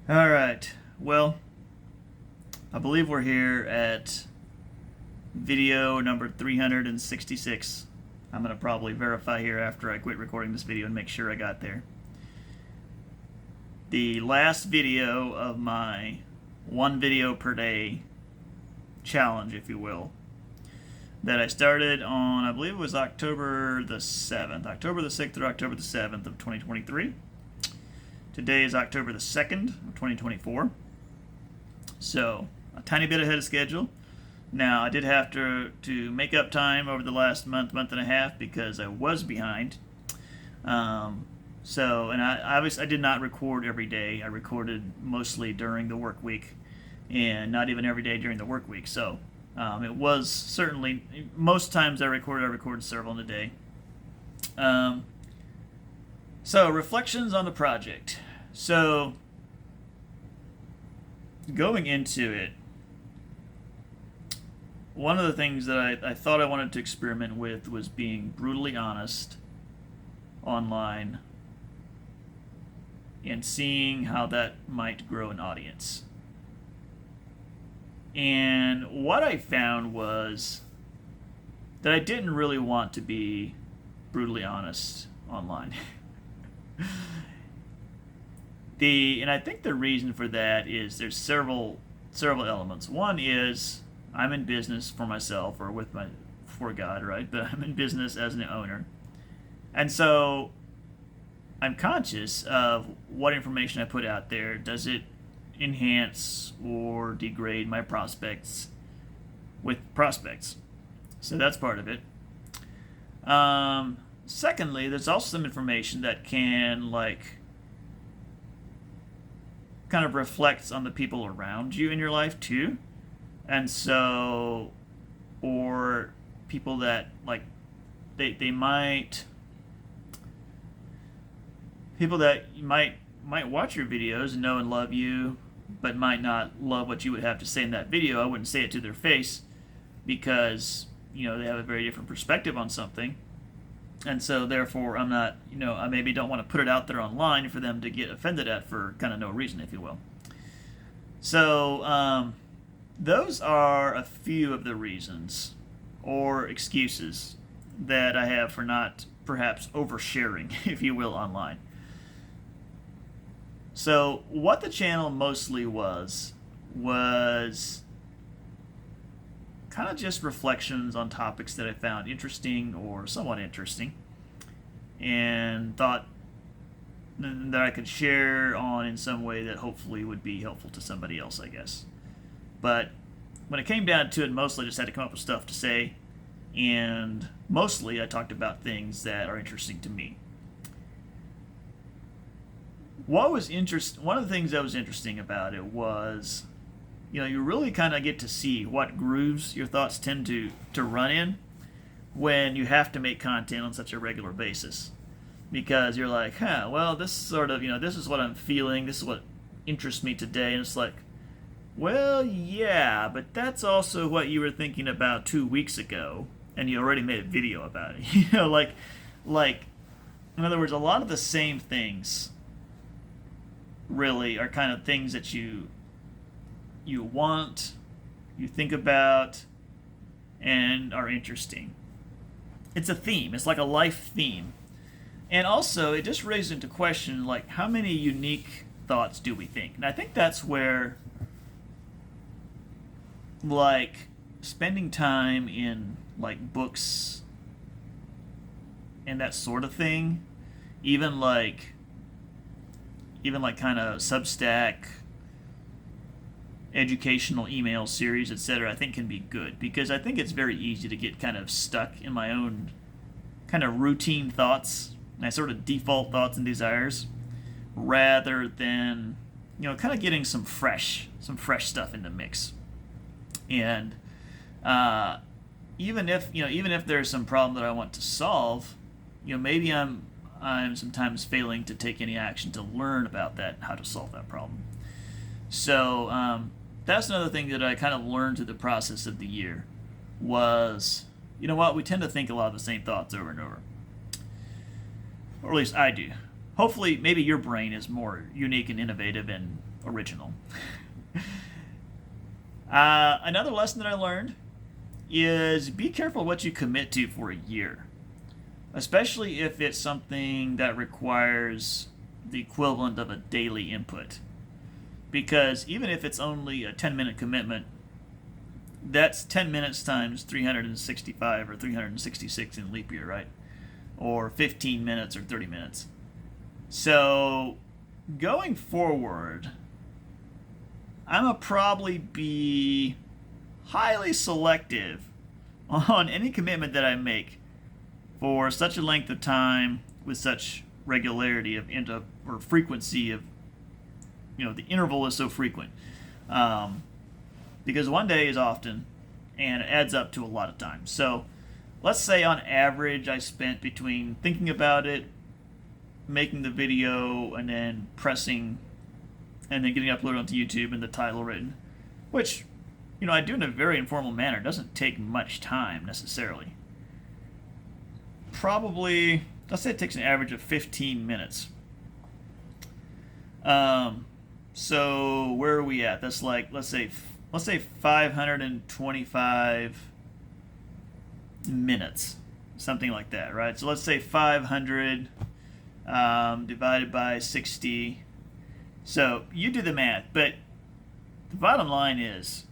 All right. Well, I believe we're here at video number 366. I'm going to probably verify here after I quit recording this video and make sure I got there. The last video of my one video per day challenge, if you will, that I started on, I believe it was October the 7th, October the 6th or October the 7th of 2023. Today is October the 2nd of 2024. So, a tiny bit ahead of schedule. Now, I did have to make up time over the last month and a half because I was behind. And I did not record every day. I recorded mostly during the work week and not even every day during the work week. So, it was certainly, most times I recorded several in a day. So, reflections on the project. So, going into it, one of the things that I thought I wanted to experiment with was being brutally honest online and seeing how that might grow an audience. And what I found was that I didn't really want to be brutally honest online. And I think the reason for that is there's several elements. One is I'm in business for myself or for God, right? But I'm in business as an owner. And so I'm conscious of what information I put out there. Does it enhance or degrade my prospects with prospects? So that's part of it. Secondly, there's also some information that can kind of reflects on the people around you in your life too. And so, or people that they might, people that might watch your videos and know and love you, but might not love what you would have to say in that video. I wouldn't say it to their face because, they have a very different perspective on something. And so therefore I'm not, I maybe don't want to put it out there online for them to get offended at for kind of no reason, if you will. So those are a few of the reasons or excuses that I have for not perhaps oversharing, if you will, online. So what the channel mostly was kind of just reflections on topics that I found interesting or somewhat interesting and thought that I could share on in some way that hopefully would be helpful to somebody else, I guess. But when it came down to it, mostly I just had to come up with stuff to say, and mostly I talked about things that are interesting to me. One of the things that was interesting about it was, you really kind of get to see what grooves your thoughts tend to run in when you have to make content on such a regular basis. Because you're like, well, this sort of, this is what I'm feeling, this is what interests me today. And it's like, well, yeah, but that's also what you were thinking about 2 weeks ago, and you already made a video about it. In other words, a lot of the same things really are kind of things that you want, you think about, and are interesting. It's a theme. It's like a life theme. And also, it just raises into question, how many unique thoughts do we think? And I think that's where, spending time in, books and that sort of thing, even kind of Substack, educational email series, etc., I think can be good because I think it's very easy to get kind of stuck in my own kind of routine thoughts, my sort of default thoughts and desires, rather than kind of getting some fresh stuff in the mix. And even if there's some problem that I want to solve, maybe I'm sometimes failing to take any action to learn about that, how to solve that problem. So that's another thing that I kind of learned through the process of the year was, we tend to think a lot of the same thoughts over and over. Or at least I do. Hopefully, maybe your brain is more unique and innovative and original. Another lesson that I learned is be careful what you commit to for a year, especially if it's something that requires the equivalent of a daily input. Because even if it's only a 10-minute commitment, that's 10 minutes times 365 or 366 in leap year, right? Or 15 minutes or 30 minutes. So going forward, I'm going to probably be highly selective on any commitment that I make for such a length of time with such regularity of or frequency of, the interval is so frequent. Because one day is often, and it adds up to a lot of time. So let's say on average I spent between thinking about it, making the video, and then pressing, and then getting uploaded onto YouTube and the title written, which, I do in a very informal manner. It doesn't take much time necessarily. Probably, let's say it takes an average of 15 minutes. So where are we at? That's like, let's say 525 minutes, something like that, right? So let's say 500 divided by 60. So you do the math, but the bottom line is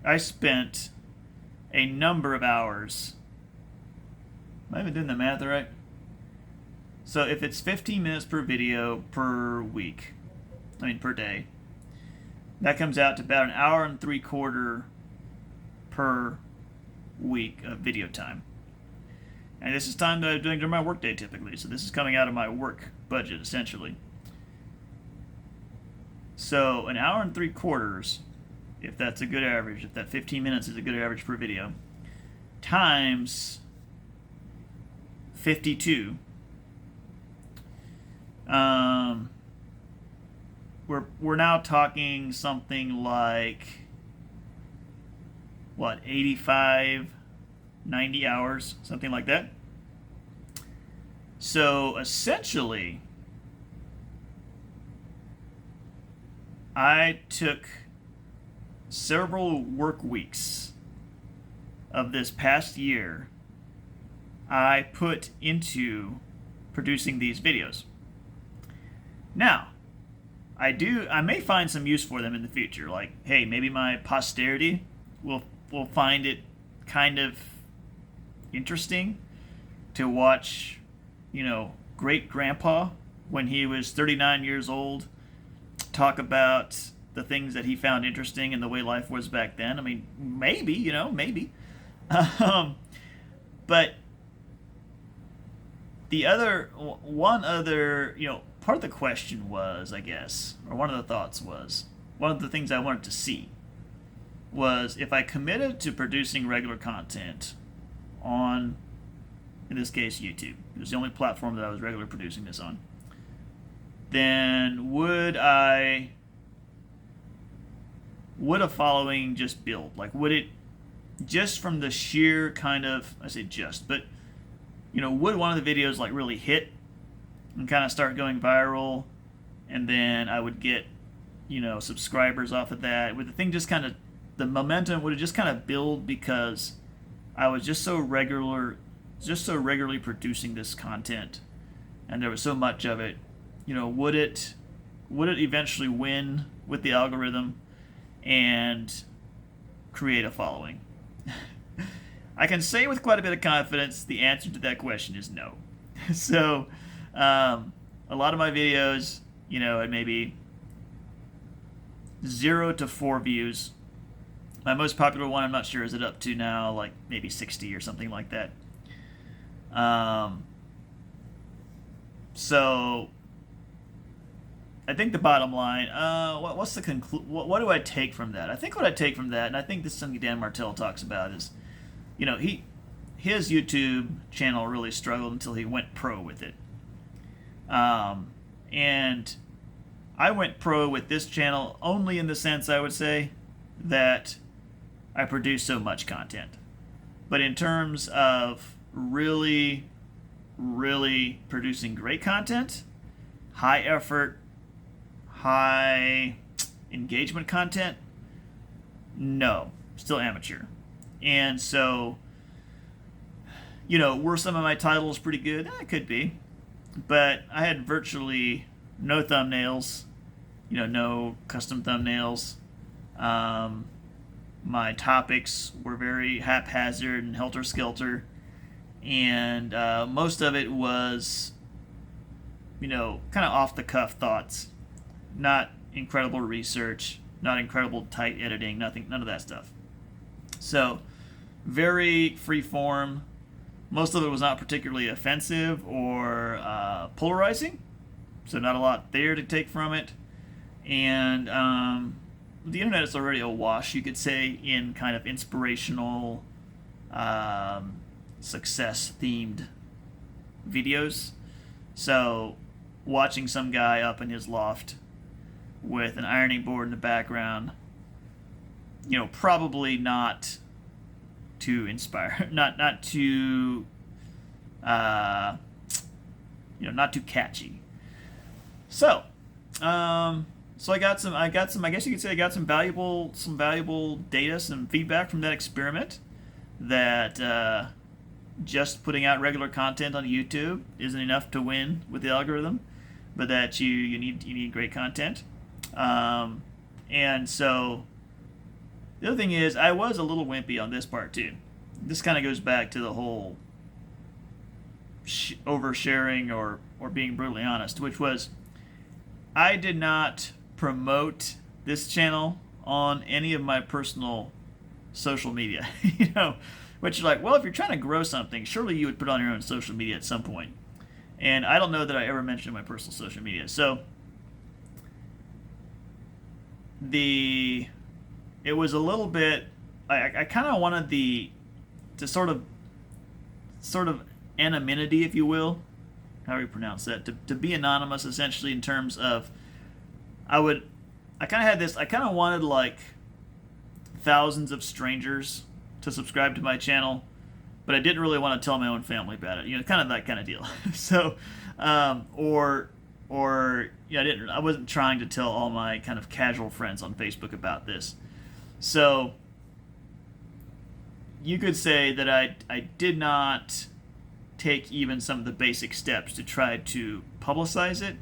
I spent a number of hours. Am I even doing the math right? So if it's 15 minutes per video per day, that comes out to about an hour and 3/4 per week of video time. And this is time that I'm doing during my workday typically, so this is coming out of my work budget essentially. So an hour and 3/4, if that's a good average, if that 15 minutes is a good average per video, times 52, we're now talking something like, 85, 90 hours, something like that. So essentially, I took several work weeks of this past year I put into producing these videos. Now, I may find some use for them in the future. Like, hey, maybe my posterity will find it kind of interesting to watch, great grandpa when he was 39 years old talk about the things that he found interesting and the way life was back then. I mean, maybe, maybe. But one other, part of the question was, I guess, or one of the thoughts was, one of the things I wanted to see was if I committed to producing regular content on, in this case, YouTube. It was the only platform that I was regularly producing this on. Then would a following just build? Like, would it, just from the sheer kind of, I say just, but, would one of the videos like really hit and kind of start going viral, and then I would get, subscribers off of that? Would the thing just kind of, the momentum, would it just kind of build because I was just so regularly producing this content, and there was so much of it? Would it eventually win with the algorithm and create a following? I can say with quite a bit of confidence the answer to that question is no. So a lot of my videos, had maybe 0 to 4 views. My most popular one, I'm not sure, is it up to now like maybe 60 or something like that. So I think the bottom line, what's the what do I take from that? I think what I take from that, and I think this is something Dan Martell talks about, is, his YouTube channel really struggled until he went pro with it. And I went pro with this channel only in the sense, I would say, that I produce so much content. But in terms of really, really producing great content, high effort, high engagement content, no, still amateur. And so, were some of my titles pretty good? It could be. But I had virtually no thumbnails, no custom thumbnails. My topics were very haphazard and helter-skelter. And most of it was, kind of off-the-cuff thoughts. Not incredible research, not incredible tight editing, none of that stuff. So, very free form. Most of it was not particularly offensive or polarizing, so not a lot there to take from it. And the internet is already awash, you could say, in kind of inspirational, success-themed videos. So, watching some guy up in his loft with an ironing board in the background, probably not to inspire, not too, not too catchy. So, so I got some. I guess you could say I got some valuable data, some feedback from that experiment. That just putting out regular content on YouTube isn't enough to win with the algorithm, but that you need great content. And so the other thing is, I was a little wimpy on this part too. This kind of goes back to the whole oversharing or being brutally honest, which was I did not promote this channel on any of my personal social media. Which is like, well, if you're trying to grow something, surely you would put it on your own social media at some point. And I don't know that I ever mentioned my personal social media. So it was a little bit, I kind of wanted the sort of anonymity, if you will, however you pronounce that, to be anonymous, essentially, in terms of I kind of wanted like thousands of strangers to subscribe to my channel, but I didn't really want to tell my own family about it, kind of that kind of deal. So, I wasn't trying to tell all my kind of casual friends on Facebook about this. So, you could say that I did not take even some of the basic steps to try to publicize it.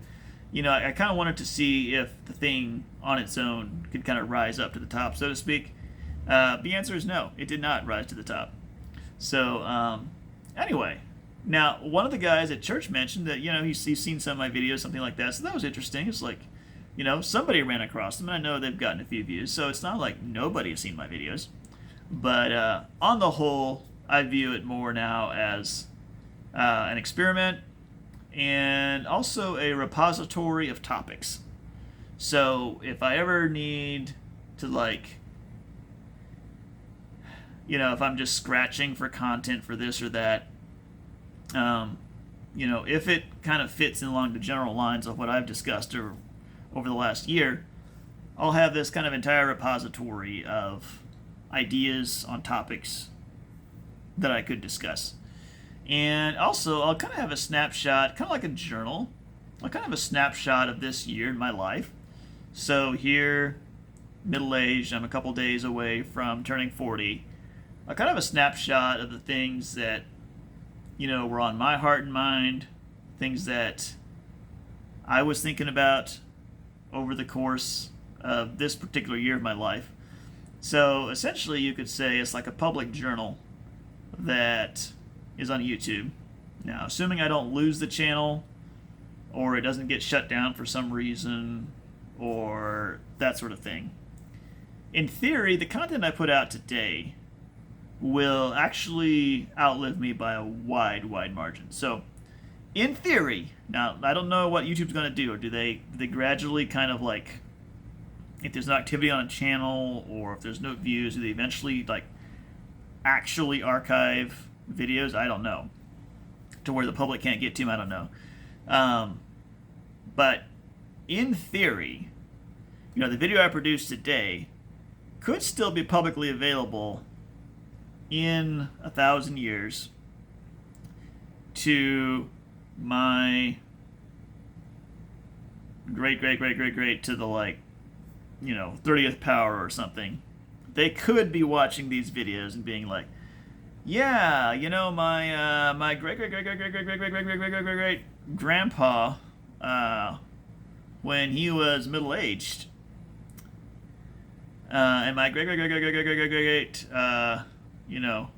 I kind of wanted to see if the thing on its own could kind of rise up to the top, so to speak. The answer is no, it did not rise to the top. So, anyway, now one of the guys at church mentioned that, he's seen some of my videos, something like that, so that was interesting. It's like, somebody ran across them, and I know they've gotten a few views, so it's not like nobody has seen my videos. But on the whole, I view it more now as an experiment and also a repository of topics. So if I ever need to, if I'm just scratching for content for this or that, if it kind of fits in along the general lines of what I've discussed over the last year, I'll have this kind of entire repository of ideas on topics that I could discuss. And also, I'll kind of have a snapshot, kind of like a journal. I'll kind of have a snapshot of this year in my life. So here, middle-aged, I'm a couple days away from turning 40. I'll kind of have a snapshot of the things that, were on my heart and mind, things that I was thinking about over the course of this particular year of my life. So essentially, you could say it's like a public journal that is on YouTube. Now, assuming I don't lose the channel, or it doesn't get shut down for some reason, or that sort of thing. In theory, the content I put out today will actually outlive me by a wide margin. So, in theory, now I don't know what YouTube's going to do, or do they gradually kind of like, if there's no activity on a channel, or if there's no views, do they eventually actually archive videos? I don't know. To where the public can't get to them, I don't know. But in theory, the video I produced today could still be publicly available in 1,000 years to my great to the 30th power or something, they could be watching these videos and being like, yeah, my great great great great great great great great great great great great great great grandpa, when he was middle aged, and my great great great great great great great great great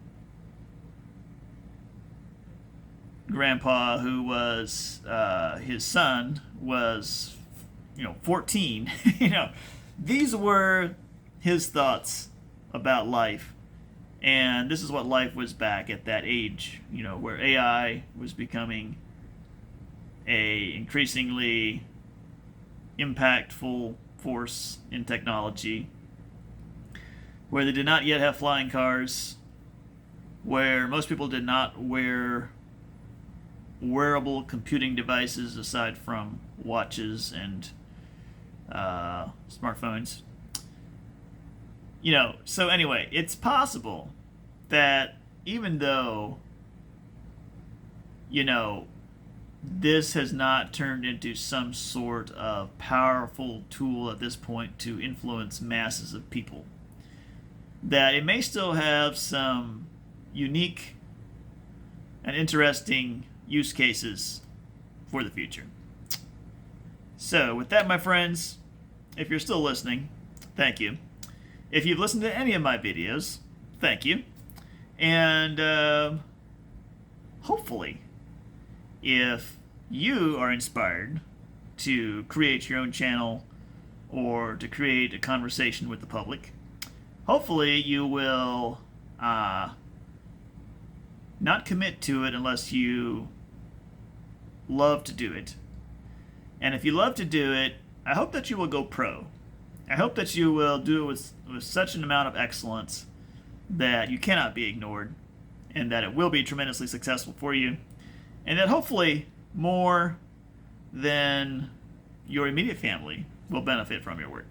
grandpa who was his son was 14. These were his thoughts about life, and this is what life was back at that age, where AI was becoming a increasingly impactful force in technology, where they did not yet have flying cars, where most people did not wear wearable computing devices aside from watches and smartphones. So anyway, it's possible that even though, this has not turned into some sort of powerful tool at this point to influence masses of people, that it may still have some unique and interesting use cases for the future. So, with that, my friends, if you're still listening, thank you. If you've listened to any of my videos, thank you. And hopefully, if you are inspired to create your own channel or to create a conversation with the public, hopefully you will not commit to it unless you love to do it. And if you love to do it, I hope that you will go pro. I hope that you will do it with such an amount of excellence that you cannot be ignored, and that it will be tremendously successful for you, and that hopefully more than your immediate family will benefit from your work.